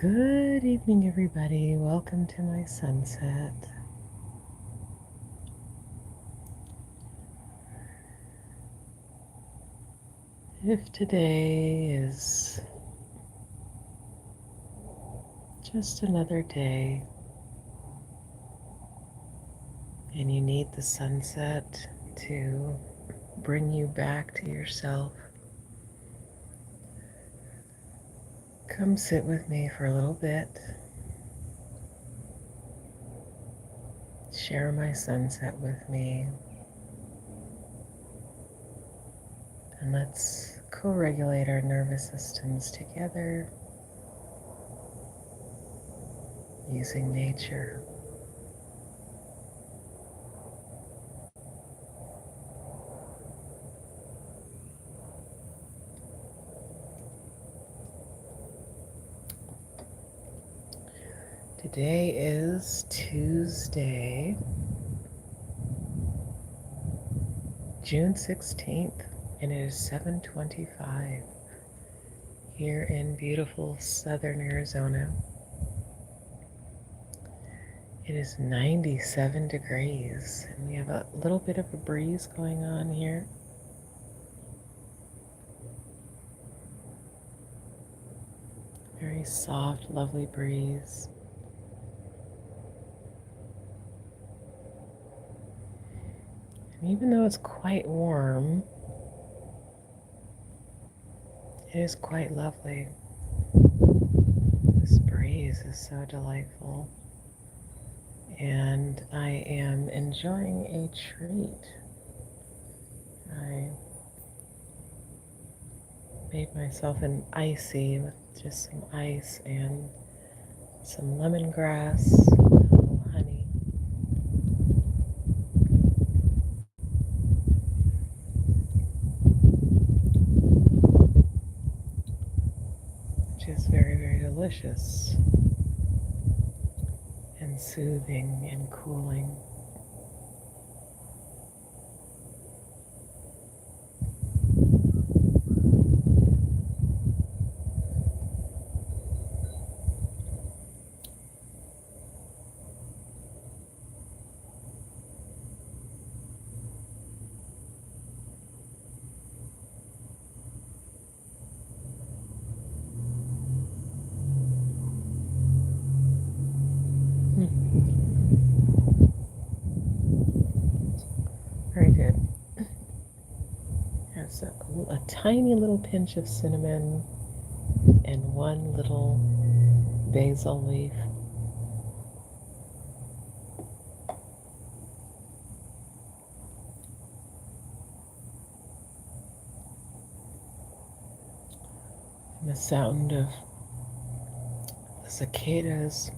Good evening, everybody. Welcome to my sunset. If today is just another day and you need the sunset to bring you back to yourself, come sit with me for a little bit. Share my sunset with me. And let's co-regulate our nervous systems together using nature. Today is Tuesday, June 16th, and it is 7:25 here in beautiful southern Arizona. It is 97 degrees, and we have a little bit of a breeze going on here. Very soft, lovely breeze. And even though it's quite warm, it is quite lovely. This breeze is so delightful. And I am enjoying a treat. I made myself an icy with just some ice and some lemongrass, a little honey. Which is very, very delicious and soothing and cooling. Very good. Has a tiny little pinch of cinnamon and one little basil leaf. And the sound of the cicadas.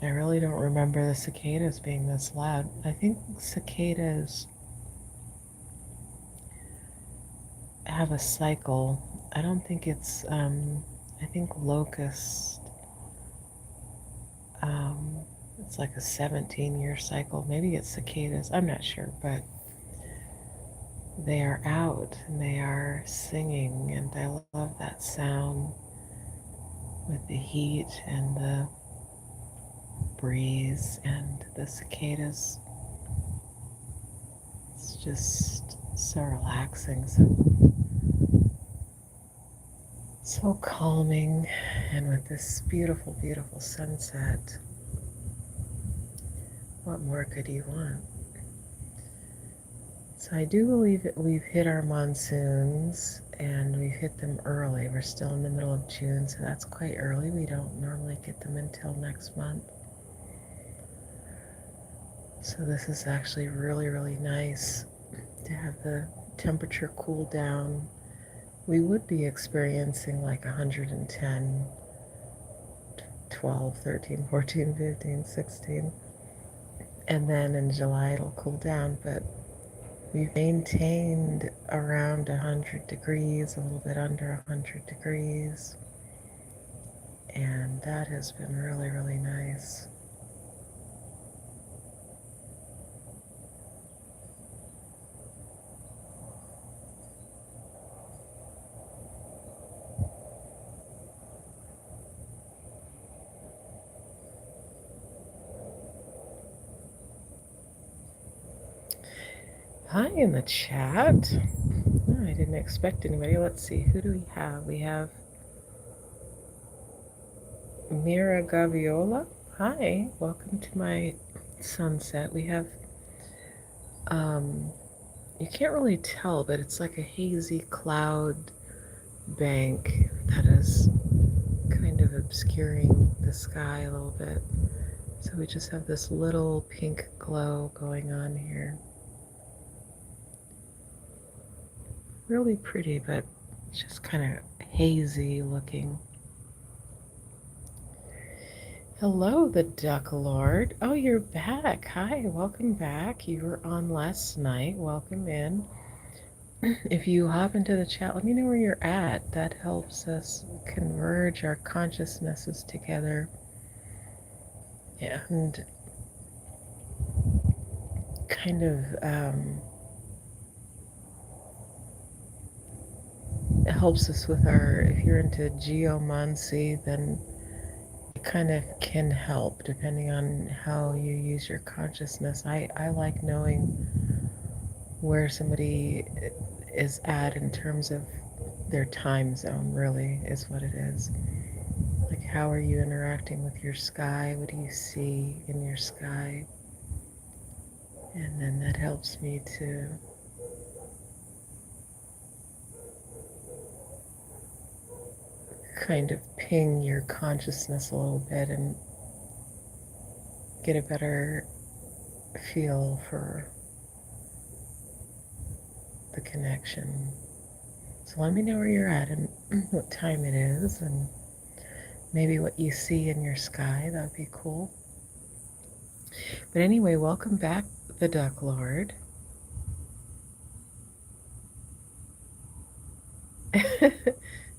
I really don't remember the cicadas being this loud. I think cicadas have a cycle. I don't think it's, I think locust, it's like a 17-year cycle. Maybe it's cicadas. I'm not sure, but they are out and they are singing, and I love that sound with the heat and the breeze and the cicadas. It's just so relaxing, so calming, and with this beautiful, beautiful sunset, what more could you want? So I do believe that we've hit our monsoons, and we've hit them early. We're still in the middle of June, so that's quite early. We don't normally get them until next month. So this is actually really, really nice to have the temperature cool down. We would be experiencing like 110, 12, 13, 14, 15, 16. And then in July it'll cool down, but we've maintained around 100 degrees, a little bit under 100 degrees. And that has been really, really nice. Hi in the chat. Oh, I didn't expect anybody. Let's see. Who do we have? We have Mira Gaviola. Hi. Welcome to my sunset. We have, um, you can't really tell, but it's like a hazy cloud bank that is kind of obscuring the sky a little bit. So we just have this little pink glow going on here. Really pretty, but just kind of hazy looking. Hello, the Duck Lord. Oh, you're back. Hi, welcome back. You were on last night. Welcome in. If you hop into the chat, let me know where you're at. That helps us converge our consciousnesses together and kind of it helps us with our, if you're into geomancy, then it kind of can help depending on how you use your consciousness. I like knowing where somebody is at in terms of their time zone, really, is what it is. Like, how are you interacting with your sky? What do you see in your sky? And then that helps me to kind of ping your consciousness a little bit and get a better feel for the connection. So let me know where you're at and what time it is and maybe what you see in your sky. That would be cool. But anyway, welcome back, the Duck Lord.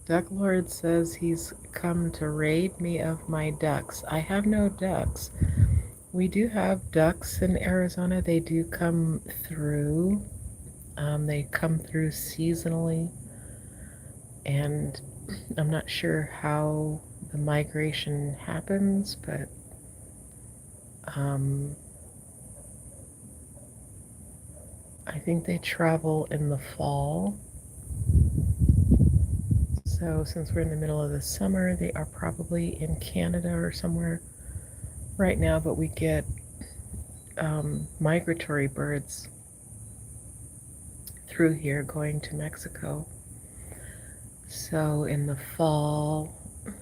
Duck Lord says he's come to raid me of my ducks. I have no ducks. We do have ducks in Arizona. They do come through. They come through seasonally, and I'm not sure how the migration happens, but I think they travel in the fall. So since we're in the middle of the summer, they are probably in Canada or somewhere right now, but we get migratory birds through here going to Mexico. So in the fall,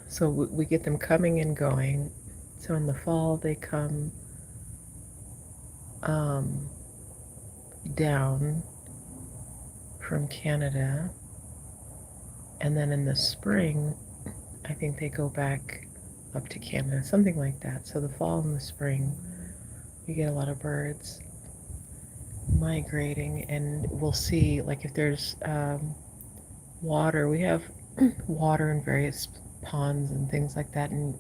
so we get them coming and going. So in the fall, they come down from Canada. And then in the spring, I think they go back up to Canada, something like that. So the fall and the spring, we get a lot of birds migrating, and we'll see, like, if there's water, we have water in various ponds and things like that, and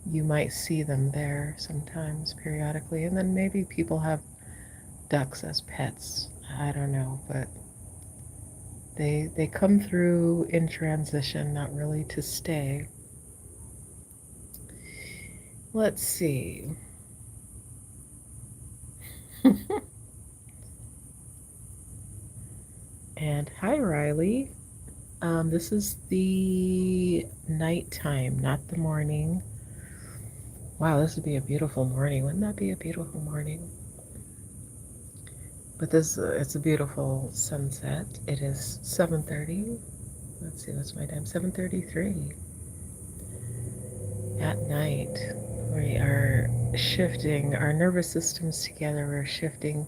you might see them there sometimes periodically. And then maybe people have ducks as pets. I don't know, but they come through in transition, not really to stay. Let's see. And hi, Riley. This is the nighttime, not the morning. Wow, this would be a beautiful morning. Wouldn't that be a beautiful morning? But this, it's a beautiful sunset. It is 7:30. Let's see, what's my time? 7:33 at night. We are shifting our nervous systems together. We're shifting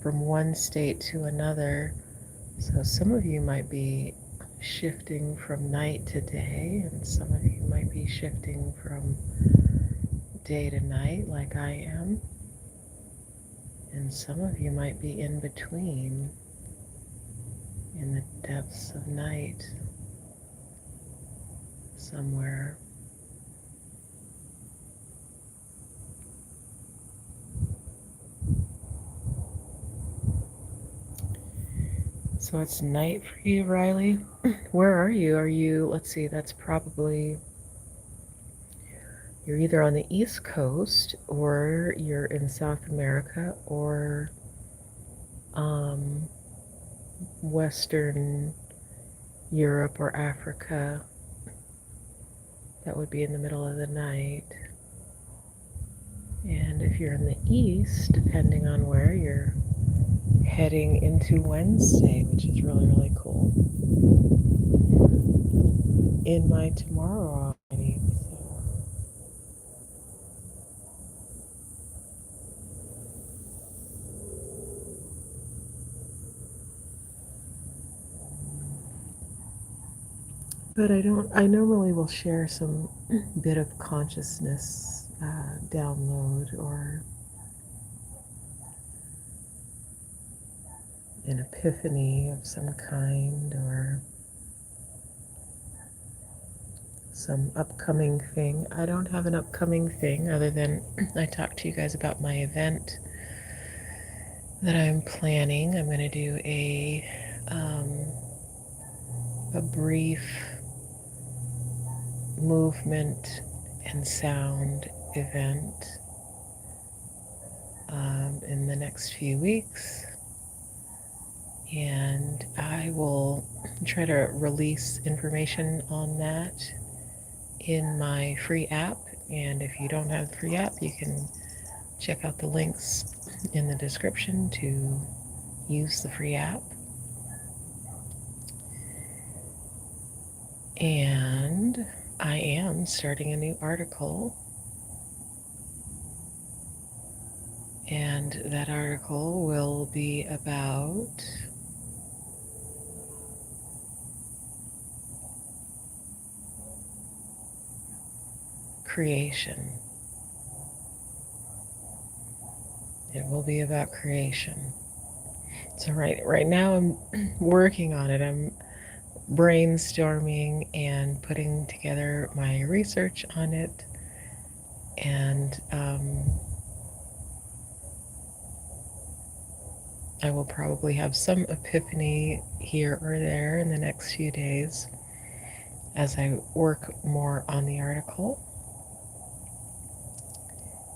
from one state to another. So some of you might be shifting from night to day, and some of you might be shifting from day to night, like I am. And some of you might be in between, in the depths of night, somewhere. So it's night for you, Riley. Where are you? Are you, let's see, that's probably, you're either on the East Coast or you're in South America or um, Western Europe or Africa, that would be in the middle of the night. And if you're in the east, depending on where you're heading into Wednesday, which is really, really cool, in my tomorrow already. But I normally will share some bit of consciousness download or an epiphany of some kind or some upcoming thing. I don't have an upcoming thing other than I talked to you guys about my event that I'm planning. I'm going to do a brief movement and sound event in the next few weeks. And I will try to release information on that in my free app. And if you don't have the free app, you can check out the links in the description to use the free app. And I am starting a new article. And that article will be about creation. It will be about creation. So right now I'm working on it. I'm brainstorming and putting together my research on it. And I will probably have some epiphany here or there in the next few days as I work more on the article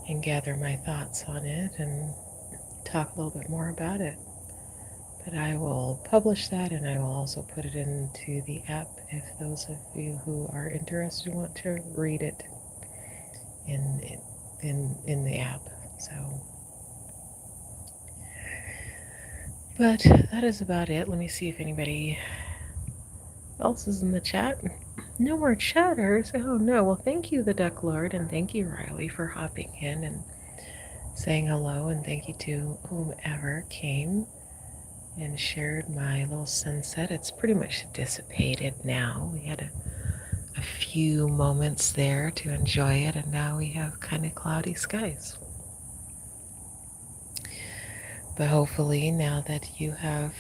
and gather my thoughts on it and talk a little bit more about it. But I will publish that and I will also put it into the app if those of you who are interested want to read it in the app. So, but that is about it. Let me see if anybody else is in the chat. No more chatters. Oh no. Well, thank you, the Duck Lord, and thank you, Riley, for hopping in and saying hello, and thank you to whomever came and shared my little sunset. It's pretty much dissipated now. We had a few moments there to enjoy it, and now we have kind of cloudy skies. But hopefully, now that you have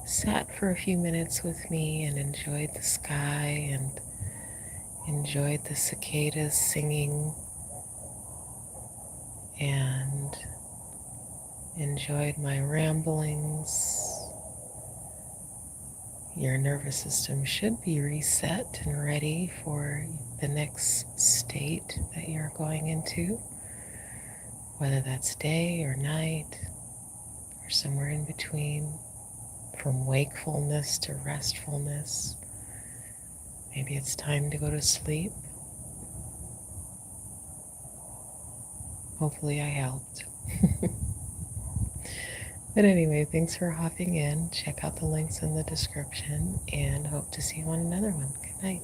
sat for a few minutes with me and enjoyed the sky and enjoyed the cicadas singing and enjoyed my ramblings, your nervous system should be reset and ready for the next state that you're going into, whether that's day or night or somewhere in between, from wakefulness to restfulness. Maybe it's time to go to sleep. Hopefully I helped. But anyway, thanks for hopping in. Check out the links in the description and hope to see you on another one. Good night.